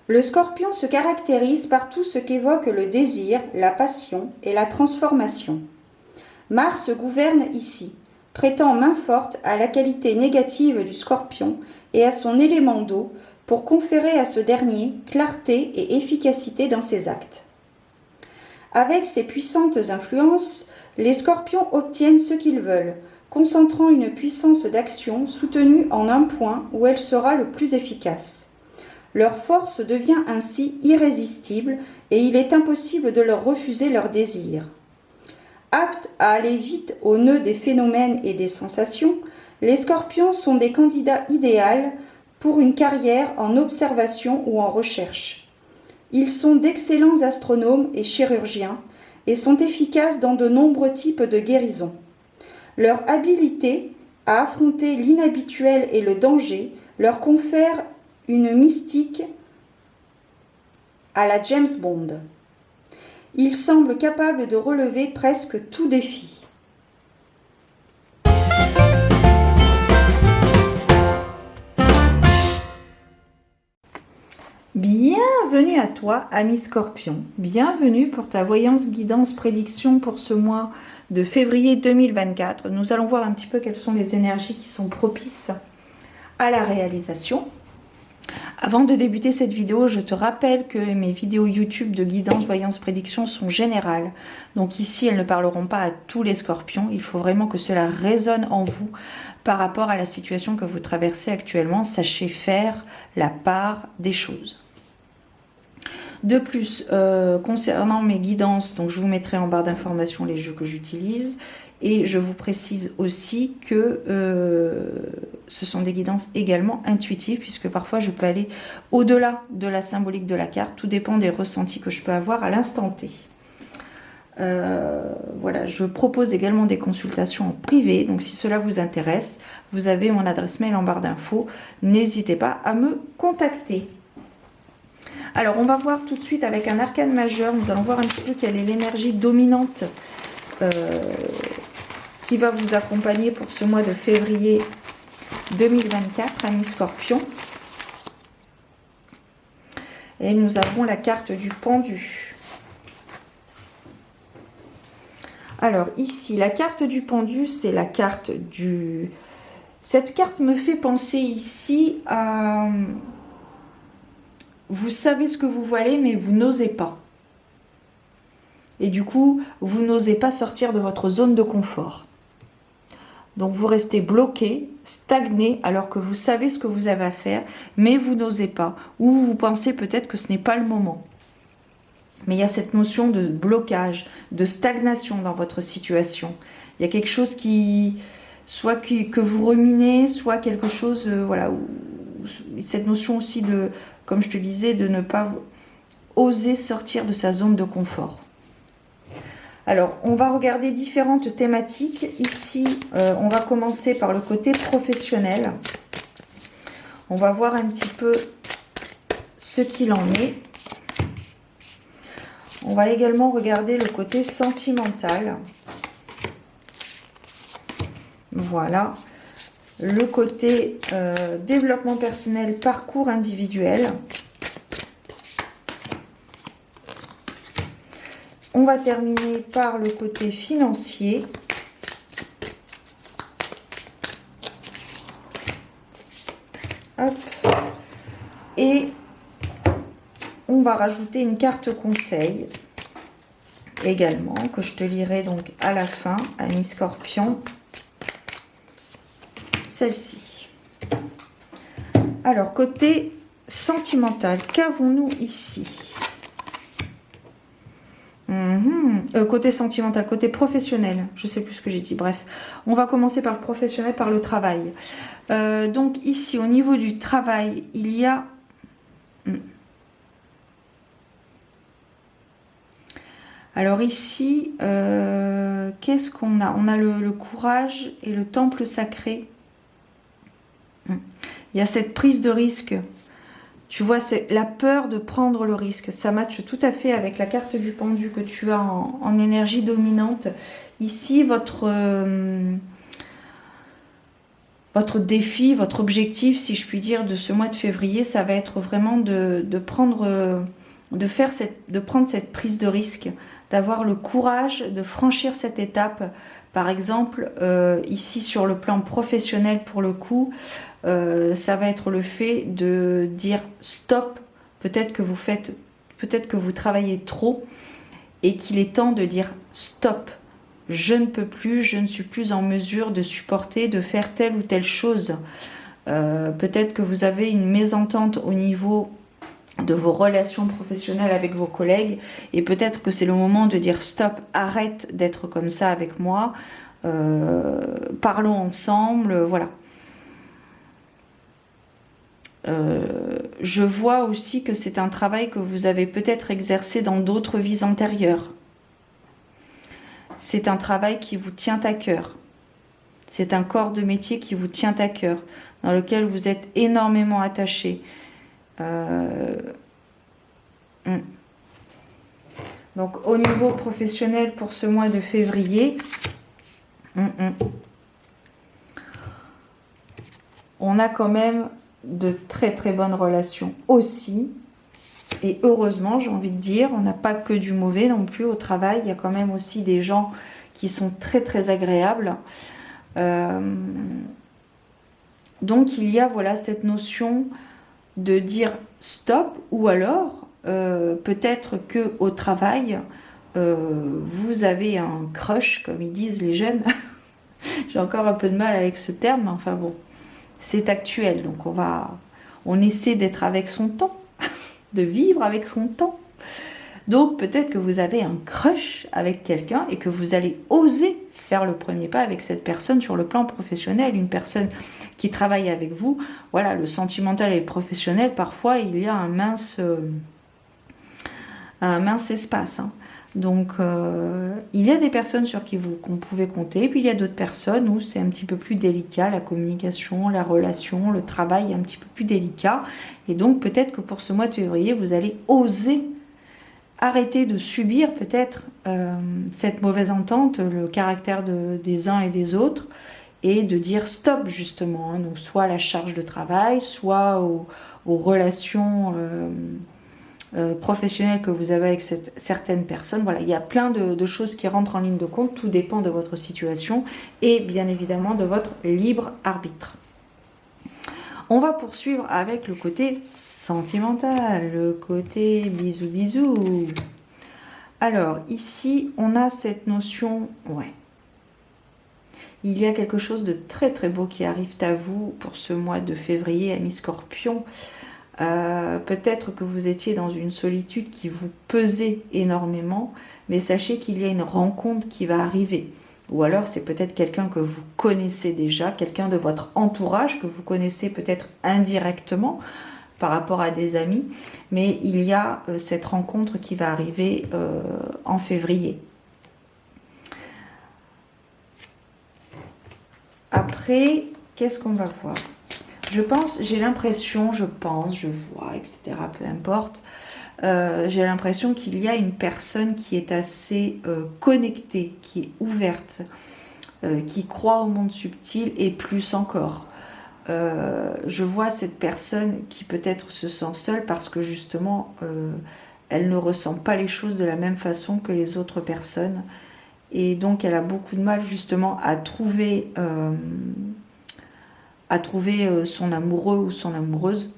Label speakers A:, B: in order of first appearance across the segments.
A: Le Scorpion se caractérise par tout ce qu'évoque le désir, la passion et la transformation. Mars gouverne ici, prêtant main forte à la qualité négative du Scorpion et à son élément d'eau pour conférer à ce dernier clarté et efficacité dans ses actes. Avec ces puissantes influences, les Scorpions obtiennent ce qu'ils veulent, concentrant une puissance d'action soutenue en un point où elle sera le plus efficace. Leur force devient ainsi irrésistible et il est impossible de leur refuser leurs désirs. Aptes à aller vite au nœud des phénomènes et des sensations, les Scorpions sont des candidats idéaux pour une carrière en observation ou en recherche. Ils sont d'excellents astronomes et chirurgiens et sont efficaces dans de nombreux types de guérisons. Leur habileté à affronter l'inhabituel et le danger leur confère une mystique à la James Bond. Ils semblent capables de relever presque tout défi. Bienvenue à toi, ami Scorpion. Bienvenue pour ta voyance, guidance, prédiction pour ce mois de février 2024. Nous allons voir un petit peu quelles sont les énergies qui sont propices à la réalisation. Avant de débuter cette vidéo, je te rappelle que mes vidéos YouTube de guidance, voyance, prédiction sont générales. Donc ici, elles ne parleront pas à tous les Scorpions. Il faut vraiment que cela résonne en vous par rapport à la situation que vous traversez actuellement. Sachez faire la part des choses. De plus, concernant mes guidances, donc je vous mettrai en barre d'informations les jeux que j'utilise. Et je vous précise aussi que ce sont des guidances également intuitives, puisque parfois je peux aller au-delà de la symbolique de la carte. Tout dépend des ressentis que je peux avoir à l'instant T. Voilà, je propose également des consultations en privé. Donc si cela vous intéresse, vous avez mon adresse mail en barre d'infos. N'hésitez pas à me contacter. Alors on va voir tout de suite avec un arcane majeur. Nous allons voir un petit peu quelle est l'énergie dominante qui va vous accompagner pour ce mois de février 2024, ami Scorpion. Et nous avons la carte du pendu. Alors ici, la carte du pendu, c'est la carte du... Cette carte me fait penser ici à... Vous savez ce que vous voulez, mais vous n'osez pas. Et du coup, vous n'osez pas sortir de votre zone de confort. Donc vous restez bloqué, stagné, alors que vous savez ce que vous avez à faire, mais vous n'osez pas. Ou vous pensez peut-être que ce n'est pas le moment. Mais il y a cette notion de blocage, de stagnation dans votre situation. Il y a quelque chose qui, soit que vous ruminez, soit quelque chose, voilà, cette notion aussi de, comme je te disais, de ne pas oser sortir de sa zone de confort. Alors, on va regarder différentes thématiques. Ici, on va commencer par le côté professionnel. On va voir un petit peu ce qu'il en est. On va également regarder le côté sentimental. Voilà. Le côté développement personnel, parcours individuel. On va terminer par le côté financier. Hop. Et on va rajouter une carte conseil également, que je te lirai donc à la fin, ami Scorpion. Celle-ci. Alors, côté sentimental, qu'avons-nous ici ? Côté sentimental, côté professionnel, je sais plus ce que j'ai dit, bref. On va commencer par le professionnel, par le travail. Donc ici, au niveau du travail, il y a... Alors ici, qu'est-ce qu'on a? On a le courage et le temple sacré. Il y a cette prise de risque. Tu vois, c'est la peur de prendre le risque. Ça matche tout à fait avec la carte du pendu que tu as en énergie dominante. Ici, votre votre défi, votre objectif, si je puis dire, de ce mois de février, ça va être vraiment de prendre cette prise de risque, d'avoir le courage de franchir cette étape. Par exemple, ici sur le plan professionnel, pour le coup, ça va être le fait de dire stop. Peut-être que vous travaillez trop et qu'il est temps de dire stop. Je ne peux plus, je ne suis plus en mesure de supporter, de faire telle ou telle chose. Peut-être que vous avez une mésentente au niveau de vos relations professionnelles avec vos collègues et peut-être que c'est le moment de dire stop, arrête d'être comme ça avec moi, parlons ensemble, voilà. Je vois aussi que c'est un travail que vous avez peut-être exercé dans d'autres vies antérieures. C'est un travail qui vous tient à cœur. C'est un corps de métier qui vous tient à cœur, dans lequel vous êtes énormément attaché. Donc au niveau professionnel pour ce mois de février, on a quand même de très très bonnes relations aussi. Et heureusement, j'ai envie de dire, on n'a pas que du mauvais non plus au travail. Il y a quand même aussi des gens qui sont très très agréables. Donc il y a voilà cette notion de dire stop, ou alors peut-être que au travail vous avez un crush, comme ils disent les jeunes. J'ai encore un peu de mal avec ce terme, mais enfin bon, c'est actuel, donc on essaie d'être avec son temps, de vivre avec son temps. Donc peut-être que vous avez un crush avec quelqu'un et que vous allez oser faire le premier pas avec cette personne sur le plan professionnel, une personne qui travaille avec vous. Voilà, le sentimental et le professionnel, parfois il y a un mince espace. Hein. Donc il y a des personnes sur qui qu'on pouvait compter, puis il y a d'autres personnes où c'est un petit peu plus délicat, la communication, la relation, le travail est un petit peu plus délicat. Et donc peut-être que pour ce mois de février, vous allez oser arrêter de subir peut-être cette mauvaise entente, le caractère des uns et des autres, et de dire stop justement, hein, donc soit à la charge de travail, soit aux relations professionnelles que vous avez avec certaines personnes. Voilà, il y a plein de choses qui rentrent en ligne de compte, tout dépend de votre situation et bien évidemment de votre libre arbitre. On va poursuivre avec le côté sentimental, le côté bisous bisous. Alors, ici, on a cette notion, ouais. Il y a quelque chose de très très beau qui arrive à vous pour ce mois de février, amis Scorpion. Peut-être que vous étiez dans une solitude qui vous pesait énormément, mais sachez qu'il y a une rencontre qui va arriver. Ou alors c'est peut-être quelqu'un que vous connaissez déjà, quelqu'un de votre entourage que vous connaissez peut-être indirectement par rapport à des amis, mais il y a cette rencontre qui va arriver en février. Après, qu'est-ce qu'on va voir? Je pense, j'ai l'impression, je vois, etc., peu importe, j'ai l'impression qu'il y a une personne qui est assez connectée, qui est ouverte, qui croit au monde subtil et plus encore. Je vois cette personne qui peut-être se sent seule parce que justement, elle ne ressent pas les choses de la même façon que les autres personnes. Et donc, elle a beaucoup de mal justement à trouver son amoureux ou son amoureuse.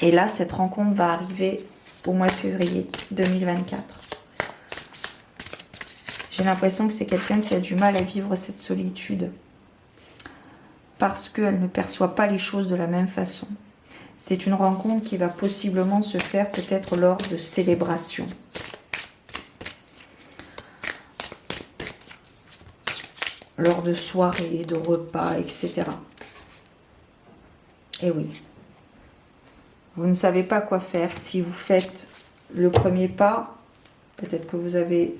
A: Et là, cette rencontre va arriver au mois de février 2024. J'ai l'impression que c'est quelqu'un qui a du mal à vivre cette solitude parce qu'elle ne perçoit pas les choses de la même façon. C'est une rencontre qui va possiblement se faire peut-être lors de célébrations. Lors de soirées, de repas, etc. Et oui. Vous ne savez pas quoi faire. Si vous faites le premier pas, peut-être que vous avez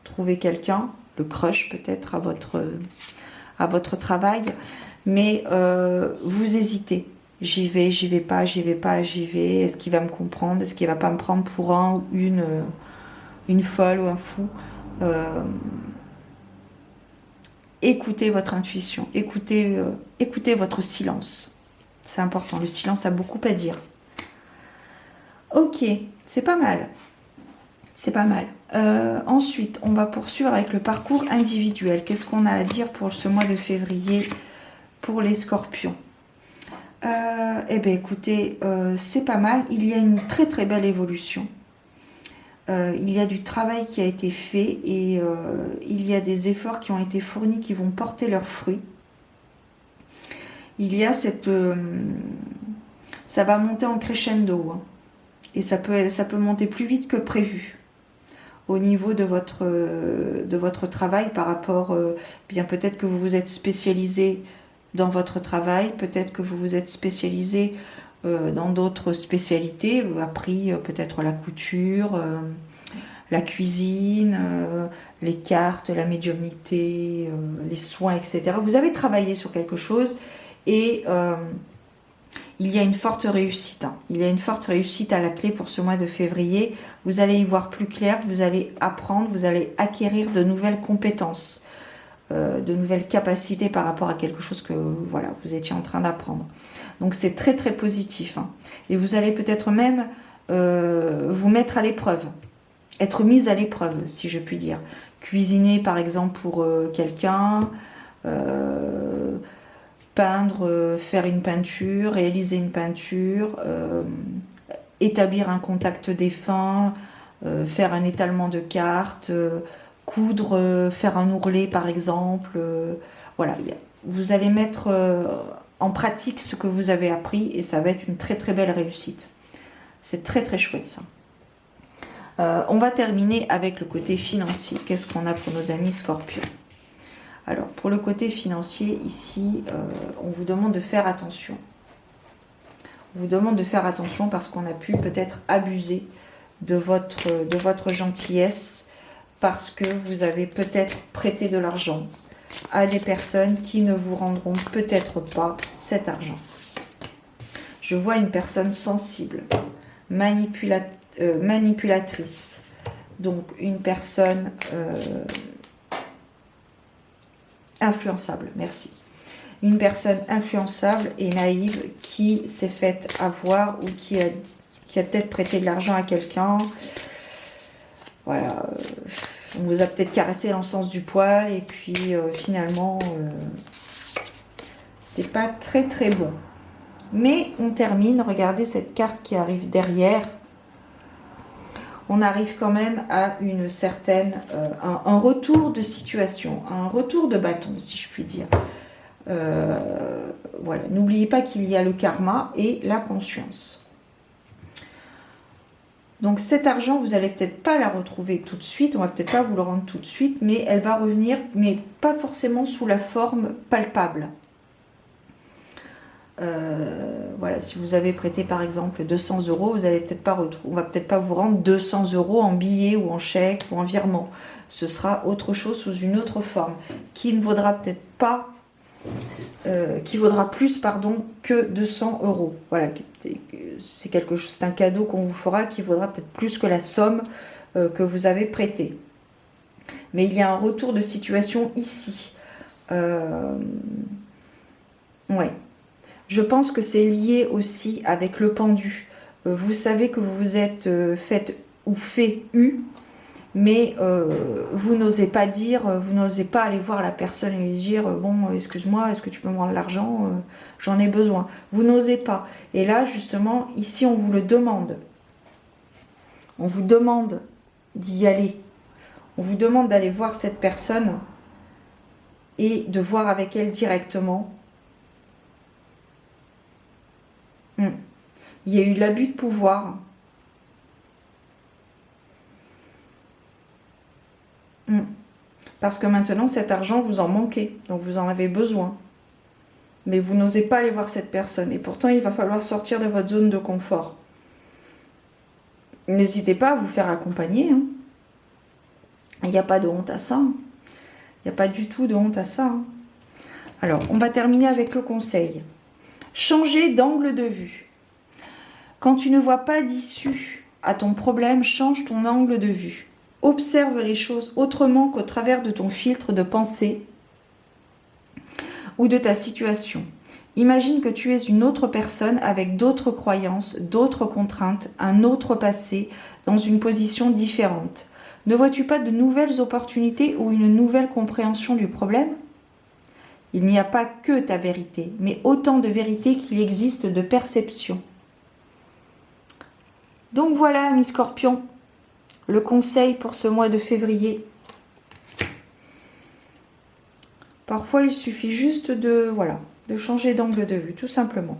A: trouvé quelqu'un, le crush peut-être à votre travail, mais vous hésitez. J'y vais pas, j'y vais pas, j'y vais. Est-ce qu'il va me comprendre? Est-ce qu'il va pas me prendre pour un ou une folle ou un fou? écoutez votre intuition, écoutez votre silence. C'est important, le silence a beaucoup à dire. Ok, c'est pas mal. C'est pas mal. Ensuite, on va poursuivre avec le parcours individuel. Qu'est-ce qu'on a à dire pour ce mois de février pour les scorpions? Eh bien, écoutez, c'est pas mal. Il y a une très très belle évolution. Il y a du travail qui a été fait et il y a des efforts qui ont été fournis qui vont porter leurs fruits. Il y a cette... ça va monter en crescendo. Hein, et ça peut monter plus vite que prévu au niveau de votre travail par rapport... bien peut-être que vous vous êtes spécialisé dans votre travail, peut-être que vous vous êtes spécialisé dans d'autres spécialités, appris peut-être la couture, la cuisine, les cartes, la médiumnité, les soins, etc. Vous avez travaillé sur quelque chose et il y a une forte réussite. Hein. Il y a une forte réussite à la clé pour ce mois de février. Vous allez y voir plus clair, vous allez apprendre, vous allez acquérir de nouvelles compétences, de nouvelles capacités par rapport à quelque chose que voilà, vous étiez en train d'apprendre. Donc c'est très très positif. Hein. Et vous allez peut-être même vous mettre à l'épreuve, être mise à l'épreuve, si je puis dire. Cuisiner par exemple pour quelqu'un, peindre, faire une peinture, réaliser une peinture, établir un contact défunt, faire un étalement de cartes, coudre, faire un ourlet par exemple. Voilà, vous allez mettre en pratique ce que vous avez appris et ça va être une très très belle réussite. C'est très très chouette ça. On va terminer avec le côté financier. Qu'est-ce qu'on a pour nos amis scorpions? Alors, pour le côté financier, ici, on vous demande de faire attention. On vous demande de faire attention parce qu'on a pu peut-être abuser de votre gentillesse parce que vous avez peut-être prêté de l'argent à des personnes qui ne vous rendront peut-être pas cet argent. Je vois une personne sensible, manipulatrice, donc une personne influençable, merci. Une personne influençable et naïve qui s'est faite avoir ou qui a peut-être prêté de l'argent à quelqu'un. Voilà, on vous a peut-être caressé dans le sens du poil et puis finalement, c'est pas très très bon. Mais on termine, regardez cette carte qui arrive derrière. On arrive quand même à une certaine, un retour de situation, un retour de bâton, si je puis dire. Voilà, n'oubliez pas qu'il y a le karma et la conscience. Donc cet argent, vous n'allez peut-être pas la retrouver tout de suite, on va peut-être pas vous le rendre tout de suite, mais elle va revenir, mais pas forcément sous la forme palpable. Voilà, si vous avez prêté par exemple 200 €, vous allez peut-être pas retrouver, on va peut-être pas vous rendre 200 € en billets ou en chèque ou en virement. Ce sera autre chose sous une autre forme qui ne vaudra peut-être pas, qui vaudra plus pardon que 200 €. Voilà, c'est quelque chose, c'est un cadeau qu'on vous fera qui vaudra peut-être plus que la somme que vous avez prêtée. Mais il y a un retour de situation ici. Ouais. Je pense que c'est lié aussi avec le pendu. Vous savez que vous vous êtes fait ou fait eu, mais vous n'osez pas dire, vous n'osez pas aller voir la personne et lui dire bon, excuse-moi, est-ce que tu peux me rendre l'argent, j'en ai besoin. Vous n'osez pas. Et là, justement, ici, on vous le demande. On vous demande d'y aller. On vous demande d'aller voir cette personne et de voir avec elle directement. Il y a eu l'abus de pouvoir. Parce que maintenant, cet argent, vous en manquez. Donc, vous en avez besoin. Mais vous n'osez pas aller voir cette personne. Et pourtant, il va falloir sortir de votre zone de confort. N'hésitez pas à vous faire accompagner. Hein. Il n'y a pas de honte à ça. Il n'y a pas du tout de honte à ça. Hein. Alors, on va terminer avec le conseil. Changer d'angle de vue. Quand tu ne vois pas d'issue à ton problème, change ton angle de vue. Observe les choses autrement qu'au travers de ton filtre de pensée ou de ta situation. Imagine que tu es une autre personne avec d'autres croyances, d'autres contraintes, un autre passé, dans une position différente. Ne vois-tu pas de nouvelles opportunités ou une nouvelle compréhension du problème? Il n'y a pas que ta vérité, mais autant de vérités qu'il existe de perceptions. Donc voilà, mes scorpions, le conseil pour ce mois de février. Parfois, il suffit juste de changer d'angle de vue, tout simplement.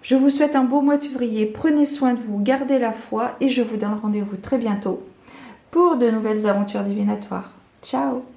A: Je vous souhaite un beau mois de février. Prenez soin de vous, gardez la foi et je vous donne rendez-vous très bientôt pour de nouvelles aventures divinatoires. Ciao!